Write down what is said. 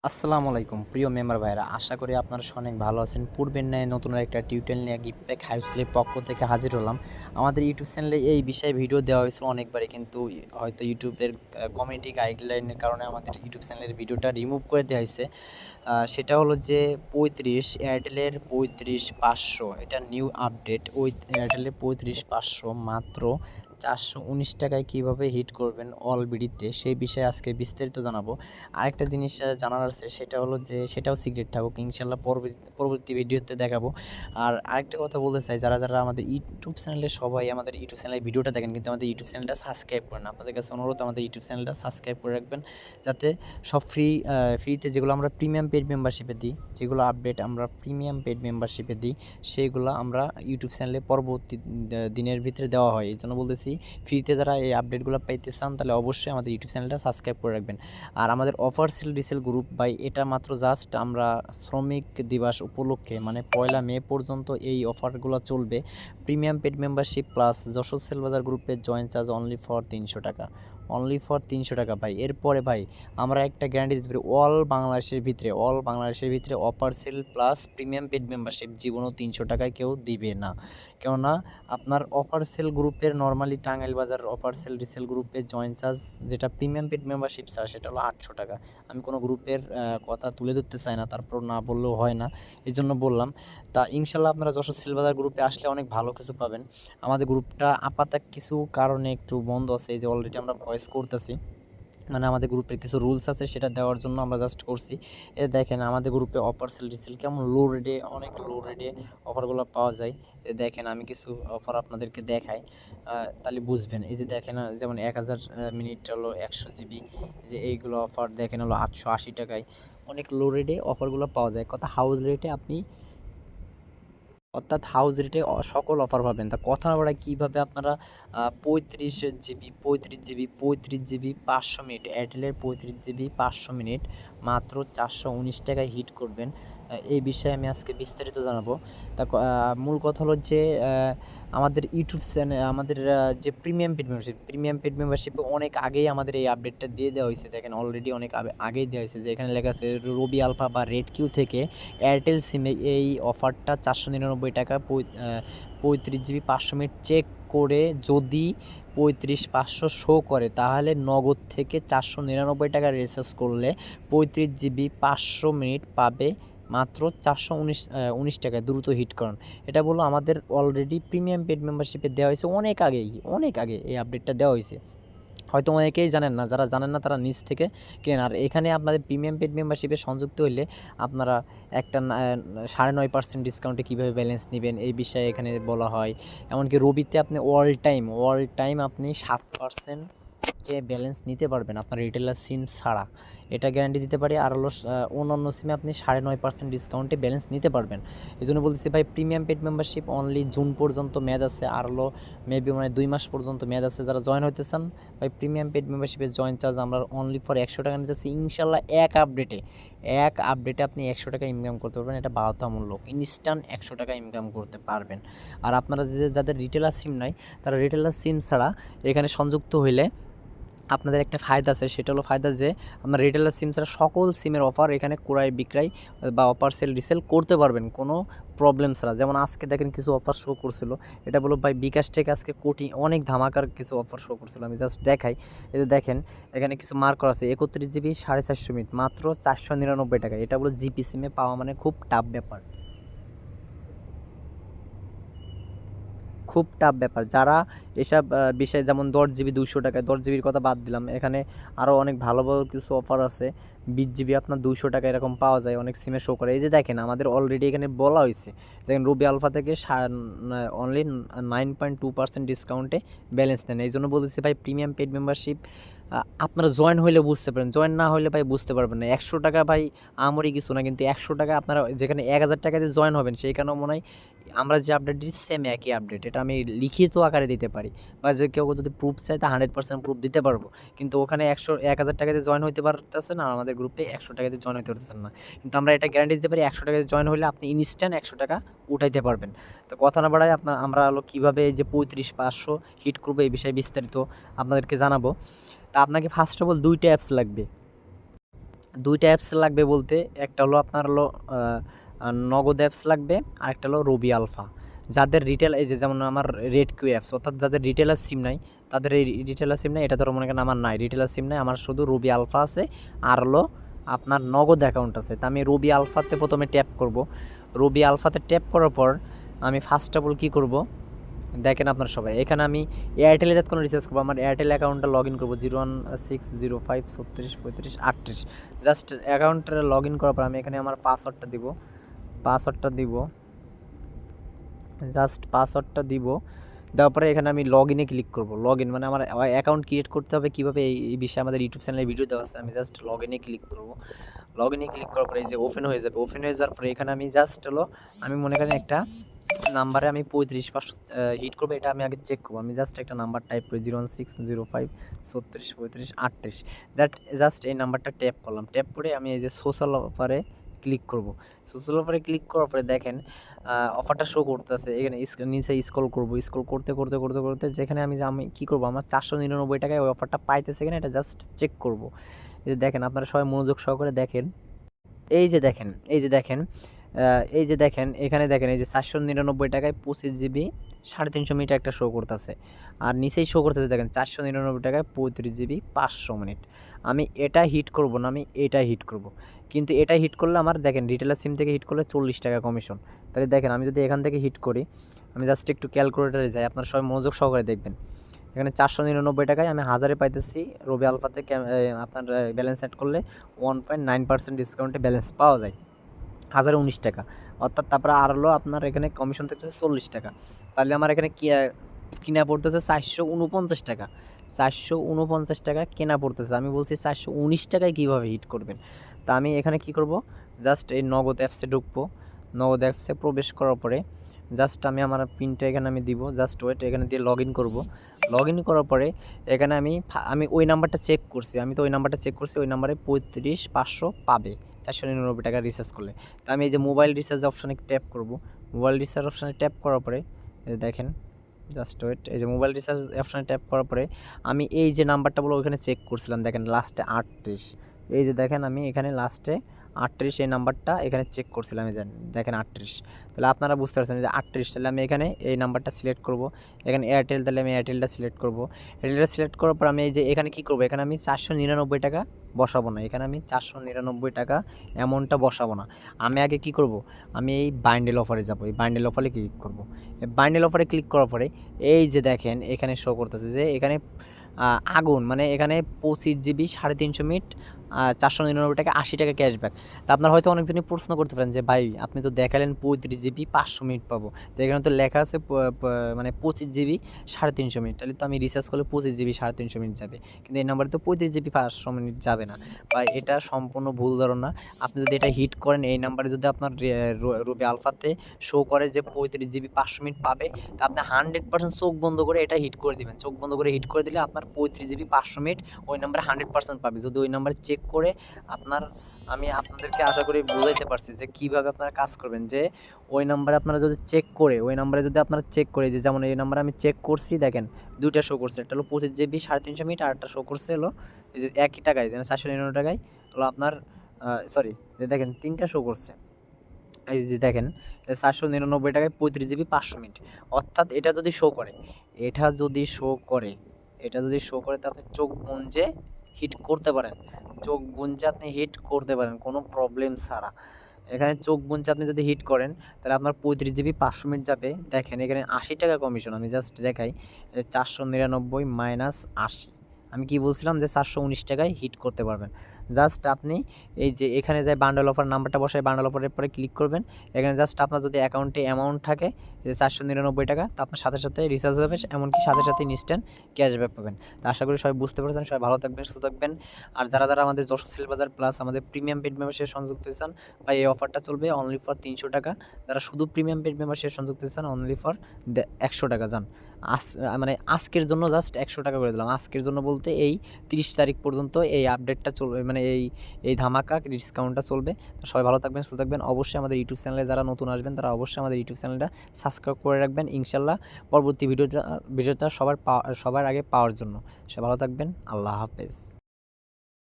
আসসালামু আলাইকুম প্রিয় মেম্বার ভাইরা, আশা করি আপনারা অনেক ভালো আছেন। পূর্বের ন্যায় নতুন একটা টিউটোরিয়াল নিয়ে গিফট প্যাক হাই স্কুলের পক্ষ থেকে হাজির হলাম। আমাদের ইউটিউব চ্যানেলে এই বিষয়ে ভিডিও দেওয়া হয়েছিল অনেকবারই, কিন্তু হয়তো ইউটিউবের কমিউনিটি গাইডলাইনের কারণে আমাদের ইউটিউব চ্যানেলের ভিডিওটা রিমুভ করে দেওয়া হয়েছে। সেটা হলো যে 35 এয়ারটেলের 35,500, এটা নিউ আপডেট। ওই এয়ারটেলের 35,500 মাত্র 419 টাকায় কীভাবে হিট করবেন অল বিডিতে, সেই বিষয়ে আজকে বিস্তারিত জানাবো। আরেকটা জিনিস জানার আছে, সেটা হলো যে সেটাও সিক্রেট থাকুক, ইনশাল্লাহ পরবর্তী ভিডিওতে দেখাবো। আর আরেকটা কথা বলতে চাই, যারা আমাদের ইউটিউব চ্যানেলে সবাই আমাদের ইউটিউব চ্যানেলে ভিডিওটা দেখেন কিন্তু আমাদের ইউটিউব চ্যানেলটা সাবস্ক্রাইব করেন, আপনাদের কাছে অনুরোধ আমাদের ইউটিউব চ্যানেলটা সাবস্ক্রাইব করে রাখবেন, যাতে সব ফ্রিতে যেগুলো আমরা প্রিমিয়াম পেড মেম্বারশিপে দিই, যেগুলো আপডেট আমরা প্রিমিয়াম পেড মেম্বারশিপে দিই, সেইগুলো আমরা ইউটিউব চ্যানেলে পরবর্তী দিনের ভিতরে দেওয়া হয়। এই জন্য বলতেছি, ফ্রিতে যারা এই আপডেটগুলো পাইতে চান তাহলে অবশ্যই আমাদের ইউটিউব চ্যানেলটা সাবস্ক্রাইব করে রাখবেন। আর আমাদের offer sale resale group buy, এটা মাত্র জাস্ট আমরা শ্রমিক দিবস উপলক্ষে, মানে 1 মে পর্যন্ত এই অফারগুলো চলবে। Premium paid membership plus Jessore sale বাজার গ্রুপের জয়েন চার্জ অনলি ফর 300 টাকা, অনলি ফর 300 টাকা ভাই। এরপরে ভাই আমরা একটা গ্যারান্টি দিতে পারি, অল বাংলাদেশের ভিতরে offer sale plus premium paid membership জীবনও 300 টাকায় কেউ দিবে না। কেননা আপনার অফার সেল গ্রুপের নর্মালি টাঙ্গাইল বাজার অফার সেল রিসেল গ্রুপের জয়েন চার্জ, যেটা প্রিমিয়াম পেড মেম্বারশিপ স্যার, সেটা হলো 800 টাকা। আমি কোনো গ্রুপের কথা তুলে ধরতে চাই না, তারপর না বললেও হয় না, এই জন্য বললাম। তা ইনশাল্লাহ আপনারা যশোর সেলবাজার গ্রুপে আসলে অনেক ভালো কিছু পাবেন। আমাদের গ্রুপটা আপাতত কিছু কারণে একটু বন্ধ আছে, এই যে অলরেডি আমরা ভয়েস করতেছি, মানে আমাদের গ্রুপের কিছু রুলস আছে, সেটা দেওয়ার জন্য আমরা জাস্ট করছি। এ দেখেন আমাদের গ্রুপে অফার সেল রিসেল কেমন লো রেটে, অনেক লো রেটে অফারগুলো পাওয়া যায়। দেখেন আমি কিছু অফার আপনাদেরকে দেখাই, তাহলে বুঝবেন। এই যে দেখেন, যেমন 1000 মিনিট হলো 100 জিবি, যে এইগুলো অফার দেখেন হলো 880 টাকায়। অনেক লো রেটে অফারগুলো পাওয়া যায়, কথা হাউস রেটে আপনি, অর্থাৎ হাউস রেটে সকল অফার পাবেন। তা কথা বলা কীভাবে আপনারা 35 জিবি 500 মিনিট, এয়ারটেলের 35 জিবি 500 মিনিট মাত্র 419 টাকায় হিট করবেন, এই বিষয়ে আমি আজকে বিস্তারিত জানাবো। তা মূল কথা হলো যে আমাদের ইউটিউব চ্যানেল, আমাদের যে প্রিমিয়াম পেড মেম্বারশিপে অনেক আগেই আমাদের এই আপডেটটা দিয়ে দেওয়া হয়েছে। দেখেন অলরেডি অনেক আগেই দেওয়া হয়েছে, যে এখানে লেখা আছে রবি আলফা বা রেড কিউ থেকে এয়ারটেল সিমে এই অফারটা 499 টাকা 35 জিবি 500 মিনিট চেক করে যদি 35,500 শো করে, তাহলে নগদ থেকে 499 টাকা রিচার্জ করলে 35 জিবি 500 মিনিট পাবে মাত্র 419 টাকায়। দ্রুত হিট করুন। এটা বললো আমাদের অলরেডি প্রিমিয়াম পেড মেম্বারশিপে দেওয়া হয়েছে অনেক আগে এই আপডেটটা দেওয়া হয়েছে। হয়তো অনেকেই জানেন না, যারা জানেন না তারা নিজ থেকে কেনেন। আর এখানে আপনাদের প্রিমিয়াম পেড মেম্বারশিপে সংযুক্ত হইলে আপনারা একটা 9.5% ডিসকাউন্টে কীভাবে ব্যালেন্স নেবেন এই বিষয়ে এখানে বলা হয়। এমনকি রবিতে আপনি অল টাইম আপনি 7% কে ব্যালেন্স নিতে পারবেন আপনার রিটেলার সিম ছাড়া, এটা গ্যারান্টি দিতে পারি। আর হলো অন্যান্য সিমে আপনি 9.5% ডিসকাউন্টে ব্যালেন্স নিতে পারবেন। এই জন্য বলতেছি ভাই, premium paid membership only June পর্যন্ত মেয়াদ আছে, আর হলো মেবি মানে 2 মাস পর্যন্ত মেয়াদ আছে। যারা জয়েন হতে চান ভাই, প্রিমিয়াম পেড মেম্বারশিপের জয়েন চার্জ আমরা অনলি ফর 100 টাকা নিতেছি। ইনশাল্লাহ এক আপডেটে আপনি 100 টাকা ইনকাম করতে পারবেন, এটা বাধ্যতামূলক, ইনস্ট্যান্ট 100 টাকা ইনকাম করতে পারবেন। আর আপনারা যাদের রিটেলার সিম নাই, তারা রিটেলার সিম ছাড়া এখানে সংযুক্ত হইলে আপনাদের একটা ফায়দা আছে, সেটা হলো ফায়দা যে আপনার রিটেলার সিম ছাড়া সকল সিমের অফার এখানে ক্রয় বিক্রয় বা অফার সেল রিসেল করতে পারবেন কোনো প্রবলেম ছাড়া। যেমন আজকে দেখেন কিছু অফার শো করছিল, এটা বলো ভাই বিকাশ থেকে আজকে অনেক ধামাকার কিছু অফার শো করছিল, আমি জাস্ট দেখাই। এতে দেখেন এখানে কিছু মার্ক করা আছে, 31 জিবি 450 মিনিট মাত্র 499 টাকা। এটা বলো জিপি সিমে পাওয়া মানে খুব টাফ ব্যাপার। যারা এসব বিষয়ে, যেমন 10 জিবি 200 টাকায়, 10 জিবির কথা বাদ দিলাম, এখানে আরও অনেক ভালো কিছু অফার আছে। 20 জিবি আপনার 200 টাকা এরকম পাওয়া যায়, অনেক সিমে শো করে। এই যে দেখেন আমাদের অলরেডি এখানে বলা হয়েছে, দেখেন রবি আলফা থেকে অনলি 9.2% ডিসকাউন্টে ব্যালেন্স নেন। এই জন্য বলতেছি ভাই, প্রিমিয়াম পেড মেম্বারশিপ আপনারা জয়েন হইলে বুঝতে পারেন, জয়েন না হলে ভাই বুঝতে পারবেন না। 100 টাকা ভাই আমারই কিছু না, কিন্তু 100 টাকা আপনারা যেখানে 1000 টাকা দিয়ে জয়েন হবেন, সেইখানেও মনে হয় আমরা যে আপডেট দিচ্ছি সেম একই আপডেট। এটা আমি লিখিত আকারে দিতে পারি, বা যে কেউ যদি প্রুফ চাই তা 100% প্রুফ দিতে পারবো। কিন্তু ওখানে 1000 টাকাতে জয়েন হইতে পারতেছেন, আর আমাদের গ্রুপে 100 টাকাতে জয়েন হইতে পারতেছেন না। কিন্তু আমরা এটা গ্যারান্টি দিতে পারি, 100 টাকাতে জয়েন হলে আপনি ইনস্ট্যান্ট 100 টাকা উঠাইতে পারবেন। তো কথা না বাড়ায় আমরা হলো কীভাবে এই যে 35,500 হিট করবো এই বিষয়ে বিস্তারিত আপনাদেরকে জানাবো। তা আপনাকে ফার্স্ট অফ অল 2টা অ্যাপস লাগবে। দুইটা অ্যাপস লাগবে বলতে একটা হলো আপনার হলো নগদ অ্যাপস লাগবে, আরেকটা হলো রবি আলফা। যাদের রিটেল এই যে যেমন আমার রেড কিউ অ্যাপস, অর্থাৎ যাদের রিটেলার সিম নাই তাদের এই রিটেলার সিম নাই, এটা ধরো মনে করেন আমার নাই রিটেলার সিম নাই, আমার শুধু রবি আলফা আছে আর হলো আপনার নগদ অ্যাকাউন্ট আছে। তা আমি রবি আলফাতে প্রথমে ট্যাপ করব। রবি আলফাতে ট্যাপ করার পর আমি ফার্স্ট অফ অল কী করব, দেখেন আপনার সবাই এখানে আমি এয়ারটেলে যাতে কোনো রিচার্জ করবো, আমার এয়ারটেল অ্যাকাউন্টটা লগ ইন করবো 01605363538। জাস্ট অ্যাকাউন্টটা লগ ইন করার পর আমি এখানে আমার পাসওয়ার্ডটা দিব, জাস্ট পাসওয়ার্ডটা দিব। দেওয়ার পরে এখানে আমি লগ ইনে ক্লিক করবো। লগ ইন মানে আমার অ্যাকাউন্ট ক্রিয়েট করতে হবে কীভাবে এই বিষয়ে আমাদের ইউটিউব চ্যানেলে ভিডিও দেওয়া আছে। আমি জাস্ট লগ ইনে ক্লিক করবো। লগ ইনে ক্লিক করার পরে এই যে ওপেন হয়ে যাবে। ওপেন হয়ে যাওয়ার পরে এখানে আমি জাস্ট হলো আমি মনে করেন একটা নাম্বারে আমি 35 হিট করবো, এটা আমি আগে চেক করবো। আমি জাস্ট একটা নাম্বার টাইপ করি 01605363538। জাস্ট এই নাম্বারটা ট্যাপ করলাম। ট্যাপ করে আমি এই যে সোশ্যাল অফারে ক্লিক করব। সোশ্যাল অফারে ক্লিক করার পরে দেখেন অফারটা শো করতেছে এখানে। নিচে স্ক্রল করব, স্ক্রল করতে যেখানে আমি কী করবো, আমার 499 টাকায় ওই অফারটা পাইতেছে কিনা এটা জাস্ট চেক করব। এই যে দেখেন আপনারা সবাই মনোযোগ সহকারে দেখেন। এই যে দেখেন এখানে দেখেন এই যে 499 টাকায় 25 জিবি 350 মিনিট একটা শো করতেছে। আর নিচেই শো করতেছে দেখেন 499 টাকায় 35 জিবি 500 মিনিট। আমি এটা হিট করব না, আমি এটা হিট করব। কিন্তু এটা হিট করলে আমার দেখেন রিটেলার সিম থেকে হিট করলে 40 টাকা কমিশন। তাহলে দেখেন আমি যদি এখান থেকে হিট করি, আমি জাস্ট একটু ক্যালকুলেটারে যাই, আপনারা সবাই মনোযোগ সহকারে দেখবেন। এখানে 499 টাকায় আমি 1000-এ পাইতেছি। রবি আলফাতে আপনার ব্যালেন্স অ্যাড করলে 1.9% ডিসকাউন্টে ব্যালেন্স পাওয়া যায় 1019 টাকা। অর্থাৎ তারপরে আর হলো আপনার এখানে কমিশন থাকতেছে 40 টাকা। তাহলে আমার এখানে কিনা পড়তেছে 449 টাকা। 449 টাকা কেনা পড়তেছে। আমি বলছি 419 টাকায় কীভাবে হিট করবেন। তা আমি এখানে কি করব, জাস্ট এই নগদ অ্যাপসে ঢুকবো। নগদ অ্যাপসে প্রবেশ করার পরে জাস্ট আমি আমার পিনটা এখানে আমি দিব। জাস্ট ওয়েট, এখানে দিয়ে লগ ইন করবো। লগ ইন করার পরে এখানে আমি ওই নাম্বারটা চেক করছি। ওই নাম্বারে 35,500 পাবে 499 টাকা রিচার্জ করলে। তো আমি এই যে মোবাইল রিচার্জ অপশানে ট্যাপ করব। মোবাইল রিচার্জ অপশানে ট্যাপ করার পরে দেখেন জাস্ট ওয়েট, এই যে মোবাইল রিচার্জ অপশানে ট্যাপ করার পরে আমি এই যে নাম্বারটা বলে ওইখানে চেক করছিলাম, দেখেন লাস্টে 38। এই যে দেখেন আমি এখানে লাস্টে 38 এই নাম্বারটা এখানে চেক করছিলাম, এই দেখেন 38। তাহলে আপনারা বুঝতে পারছেন যে 38। তাহলে আমি এখানে এই নাম্বারটা সিলেক্ট করব। এখানে এয়ারটেল, তাহলে আমি এয়ারটেলটা সিলেক্ট করব। এয়ারটেলটা সিলেক্ট করার পর আমি এই যে এখানে কী করবো, এখানে আমি 499 টাকা বসাবো না। এখানে আমি 499 টাকা অ্যামাউন্টটা বসাবো না। আমি আগে কী করব, আমি এই বান্ডেল অফারে যাব। এই বান্ডেল অফারে ক্লিক করব। এই বান্ডেল অফারে ক্লিক করার পরে এই যে দেখেন এখানে শো করতেছে যে এখানে আগুন মানে এখানে 25 জিবি 350 মিনিট 499 টাকা 80 টাকা ক্যাশব্যাক। তা আপনার হয়তো অনেকজনই প্রশ্ন করতে পারেন যে ভাই আপনি তো দেখালেন 35 জিবি 500 মিনিট পাবো, তো এখানে তো লেখা আছে মানে 25 জিবি 350 মিনিট। তাহলে তো আমি রিচার্জ করলে 25 জিবি 350 মিনিট যাবে, কিন্তু এই নাম্বারে তো 35 জিবি 500 মিনিট যাবে না। বা এটা সম্পূর্ণ ভুল ধারণা। আপনি যদি এটা হিট করেন, এই নাম্বারে যদি আপনার রবি আলফাতে শো করে যে 35 জিবি 500 মিনিট পাবে, তা আপনি 100% চোখ বন্ধ করে এটা হিট করে দিবেন। চোখ বন্ধ করে হিট করে দিলে আপনার 35 জিবি 500 মিনিট ওই নাম্বারে 100% পাবে। যদি ওই নাম্বারে চেক করে আমি আপনাদেরকে আশা করি বুঝাইতে পারছি যে কীভাবে আপনারা কাজ করবেন। যে ওই নাম্বারে আপনারা যদি চেক করে যে যেমন এই নাম্বারে আমি চেক করছি, দেখেন দুইটা শো করছে, একটা হলো 25 জিবি 350 মিনিট, আর একটা শো করছে হলো এই যে একই টাকায় 499 টাকায় হলো আপনার সরি, যে দেখেন তিনটা শো করছে। এই যে দেখেন 499 টাকায় 35 জিবি 500 মিনিট। অর্থাৎ এটা যদি শো করে তা আপনি চোখ বুঁজে হিট করতে পারেন। কোনো প্রবলেম ছাড়া। এখানে চোখ বুঁজে আপনি যদি হিট করেন তাহলে আপনার 35 জিবি 500 মিনিট যাবে। দেখেন এখানে 80 টাকা কমিশন। আমি জাস্ট দেখাই 499 মাইনাস 80, আমি কি বলছিলাম যে 419 টাকায় হিট করতে পারবেন। জাস্ট আপনি এই যে এখানে যে বান্ডেল অফার নাম্বারটা বসায় বান্ডেল অফারের পরে ক্লিক করবেন। এখানে জাস্ট আপনার যদি অ্যাকাউন্টে অ্যামাউন্ট থাকে যে 499 টাকা, তো আপনার সাথে সাথে রিচার্জ হবে, এমনকি সাথে সাথে ইনস্ট্যান্ট ক্যাশব্যাক পাবেন। তো আশা করি সবাই বুঝতে পারছেন। সবাই ভালো থাকবেন, সুস্থ থাকবেন। আর যারা আমাদের যশোর সেল বাজার প্লাস আমাদের প্রিমিয়াম পেড মেম্বারশিপে সংযুক্ত হতে চান, বা এই অফারটা চলবে অনলি ফর 300 টাকা। যারা শুধু প্রিমিয়াম পেড মেম্বারশিপে সংযুক্ত হতে চান অনলি ফর 100 টাকা যান। মানে আজকের জন্য জাস্ট 100 টাকা করে দিলাম। আজকের জন্য বলতে এই 30 তারিখ পর্যন্ত এই আপডেটটা চলবে, মানে এই ধামাকা ডিসকাউন্টটা চলবে। তো সবাই ভালো থাকবেন, সুস্থ থাকবেন। অবশ্যই আমাদের ইউটিউব চ্যানেলে যারা নতুন আসবেন তারা অবশ্যই আমাদের ইউটিউব চ্যানেলটা সাবস্ক্রাইব করে রাখবেন, ইনশাল্লাহ পরবর্তী ভিডিওটা সবার আগে পাওয়ার জন্য। সবাই ভালো থাকবেন। আল্লাহ হাফেজ।